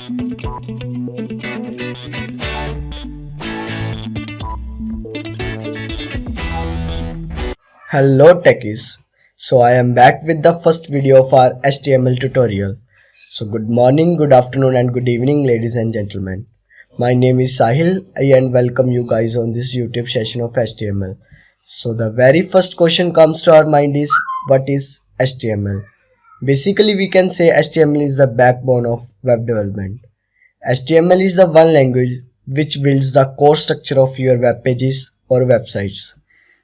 Hello techies. So I am back with the first video of our HTML tutorial. So good morning, good afternoon and good evening ladies and gentlemen. My name is Sahil and welcome you guys on this YouTube session of HTML. So the very first question comes to our mind is, what is HTML? Basically we can say HTML is the backbone of web development. HTML is the one language which builds the core structure of your web pages or websites.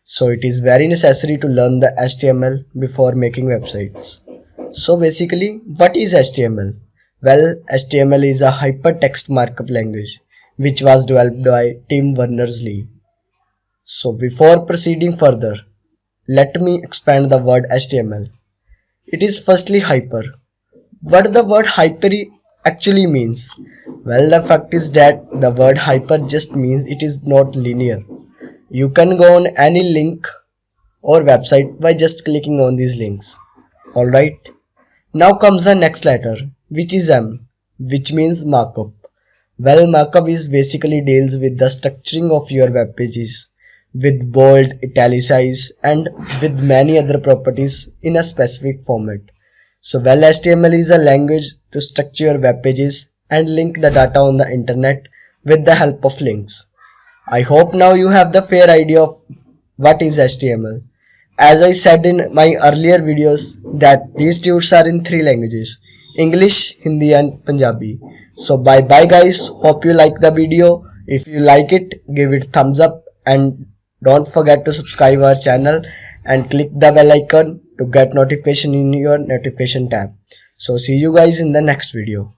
So it is very necessary to learn the HTML before making websites. So basically, what is HTML? Well, HTML is a hypertext markup language which was developed by Tim Berners-Lee. So before proceeding further, let me expand the word HTML. It is firstly hyper. What the word hyper actually means? Well, the fact is that the word hyper just means it is not linear. You can go on any link or website by just clicking on these links. Alright. Now comes the next letter, which is M, which means markup. Well, markup is basically deals with the structuring of your web pages with bold, italicize and with many other properties in a specific format. So well, HTML is a language to structure your web pages and link the data on the internet with the help of links. I hope now you have the fair idea of what is HTML. As I said in my earlier videos that these tunes are in 3 languages, English, Hindi and Punjabi. So bye bye guys, hope you like the video. If you like it, give it thumbs up and don't forget to subscribe our channel and click the bell icon to get notification in your notification tab. So see you guys in the next video.